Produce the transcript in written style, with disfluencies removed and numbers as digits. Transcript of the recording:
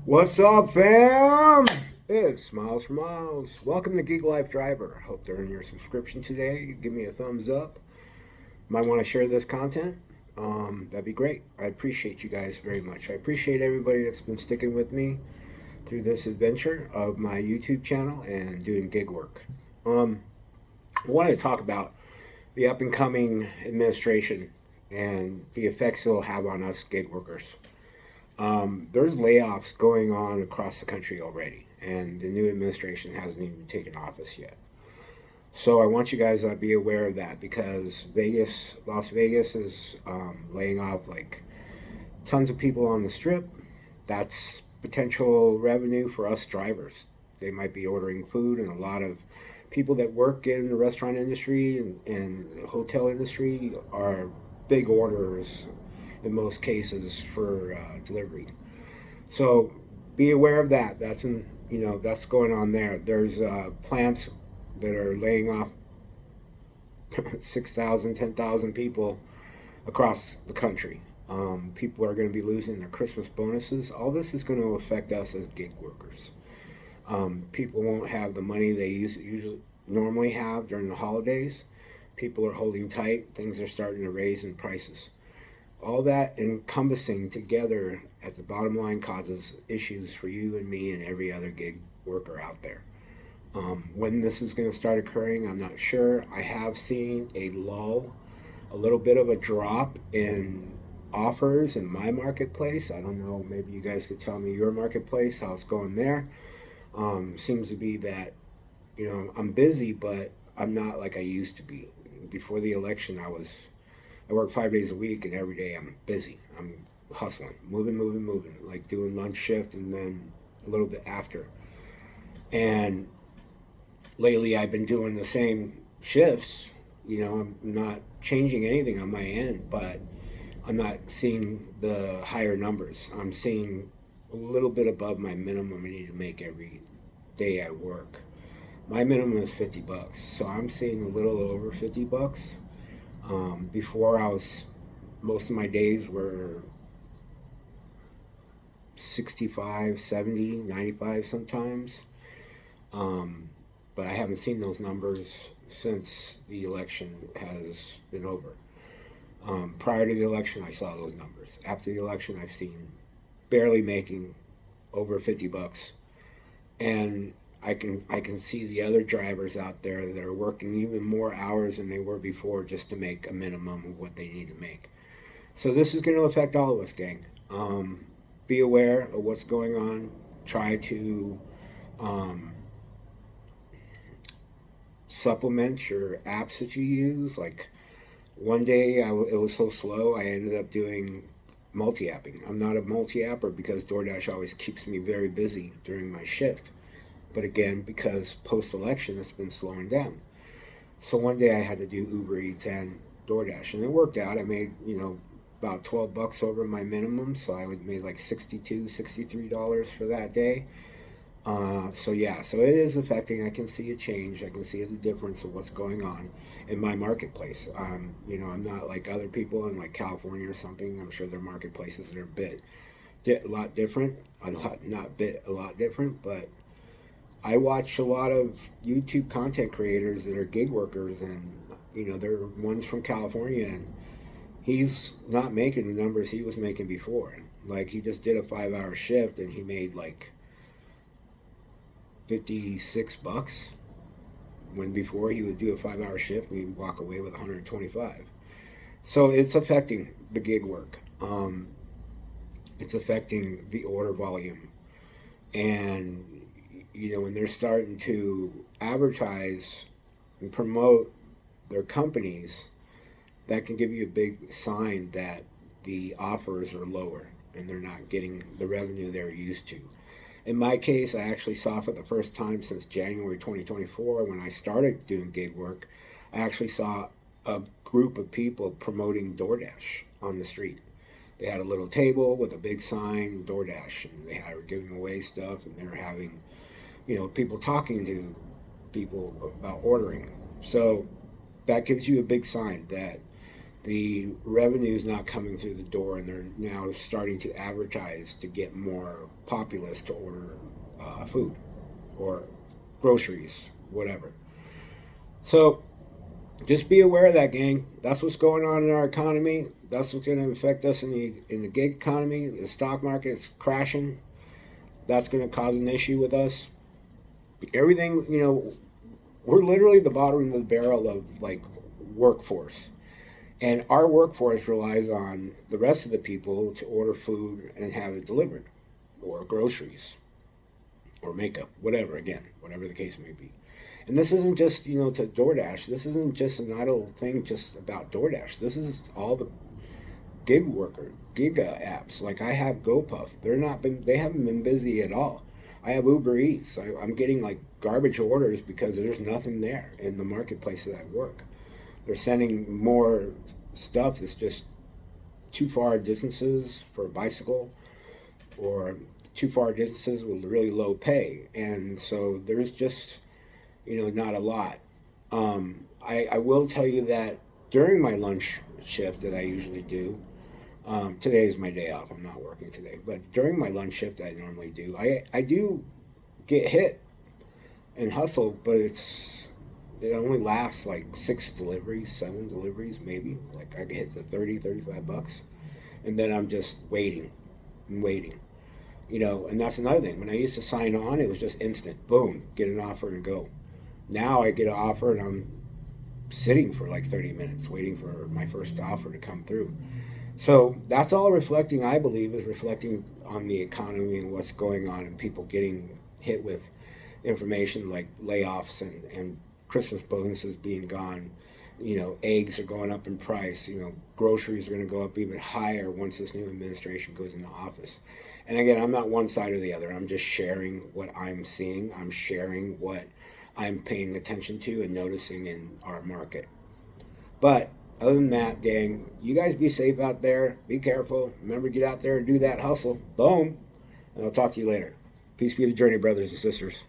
What's up, fam? It's Smiles for Miles. Welcome to Gig Life Driver. I hope to earn your subscription today. Give me a thumbs up. Might want to share this content. That'd be great. I appreciate you guys very much. I appreciate everybody that's been sticking with me through this adventure of my YouTube channel and doing gig work. I wanted to talk about the up and coming administration and the effects it'll have on us gig workers. There's layoffs going on across the country already, and the new administration hasn't even taken office yet. So I want you guys to be aware of that because Las Vegas is laying off like tons of people on the strip. That's potential revenue for us drivers. They might be ordering food, and a lot of people that work in the restaurant industry and hotel industry are big orders in most cases for delivery. So be aware of that. That's going on there. There's plants that are laying off 6,000, 10,000 people across the country. People are going to be losing their Christmas bonuses. All this is going to affect us as gig workers. People won't have the money they usually normally have during the holidays. People are holding tight. Things are starting to raise in prices. All that encompassing together at the bottom line causes issues for you and me and every other gig worker out there. When this is going to start occurring, I'm not sure. I have seen a lull, a little bit of a drop in offers in my marketplace. I don't know, maybe you guys could tell me your marketplace, how it's going there. Seems to be that, I'm busy, but I'm not like I used to be. Before the election, I work 5 days a week, and every day I'm busy. I'm hustling, moving, like doing lunch shift and then a little bit after. And lately, I've been doing the same shifts. I'm not changing anything on my end, but I'm not seeing the higher numbers. I'm seeing a little bit above my minimum I need to make every day I work. My minimum is $50, so I'm seeing a little over $50. Before most of my days were 65, 70, 95 sometimes. But I haven't seen those numbers since the election has been over. Prior to the election, I saw those numbers. After the election, I've seen barely making over $50, and I can see the other drivers out there that are working even more hours than they were before just to make a minimum of what they need to make. So this is going to affect all of us, gang. Be aware of what's going on. Try to um, supplement your apps that you use. Like one day, it was so slow, I ended up doing multi-apping. I'm not a multi-apper because DoorDash always keeps me very busy during my shift. But again, because post-election, it's been slowing down. So one day I had to do Uber Eats and DoorDash, and it worked out. I made, about $12 over my minimum, so I would make like 62, $63 for that day. So yeah, so it is affecting. I can see a change. I can see the difference of what's going on in my marketplace. I'm not like other people in like California or something. I'm sure their marketplaces are a lot different. A lot different, but I watch a lot of YouTube content creators that are gig workers, and they're ones from California, and he's not making the numbers he was making before. Like he just did a 5 hour shift, and he made like $56, when before he would do a 5 hour shift and he'd walk away with 125. So it's affecting the gig work. It's affecting the order volume, and when they're starting to advertise and promote their companies, that can give you a big sign that the offers are lower and they're not getting the revenue they're used to. In my case, I actually saw for the first time since January 2024, when I started doing gig work, I actually saw a group of people promoting DoorDash on the street. They had a little table with a big sign, DoorDash, and they were giving away stuff, and they were having, people talking to people about ordering. So that gives you a big sign that the revenue's not coming through the door, and they're now starting to advertise to get more populace to order food or groceries, whatever. So just be aware of that, gang. That's what's going on in our economy. That's what's going to affect us in the gig economy. The stock market is crashing. That's going to cause an issue with us. Everything, we're literally the bottom of the barrel of like workforce. And our workforce relies on the rest of the people to order food and have it delivered, or groceries, or makeup, whatever, again, whatever the case may be. And this isn't just, to DoorDash. This isn't just an idle thing just about DoorDash. This is all the gig apps. Like I have GoPuff. They haven't been busy at all. I have Uber Eats. I'm getting like garbage orders because there's nothing there in the marketplaces at work. They're sending more stuff that's just too far distances for a bicycle, or too far distances with really low pay. And so there's just, not a lot. I will tell you that during my lunch shift that I usually do, today is my day off. I'm not working today. But during my lunch shift that I normally do, I do get hit and hustle, but it only lasts like 7 deliveries maybe. Like I get hit to 30, $35. And then I'm just waiting and waiting. And that's another thing. When I used to sign on, it was just instant. Boom, get an offer and go. Now I get an offer and I'm sitting for like 30 minutes waiting for my first offer to come through. So that's all reflecting, I believe, is reflecting on the economy and what's going on, and people getting hit with information like layoffs and Christmas bonuses being gone. Eggs are going up in price. Groceries are going to go up even higher once this new administration goes into office. And again, I'm not one side or the other. I'm just sharing what I'm seeing. I'm sharing what I'm paying attention to and noticing in our market. But other than that, gang, you guys be safe out there. Be careful. Remember, get out there and do that hustle. Boom. And I'll talk to you later. Peace be the journey, brothers and sisters.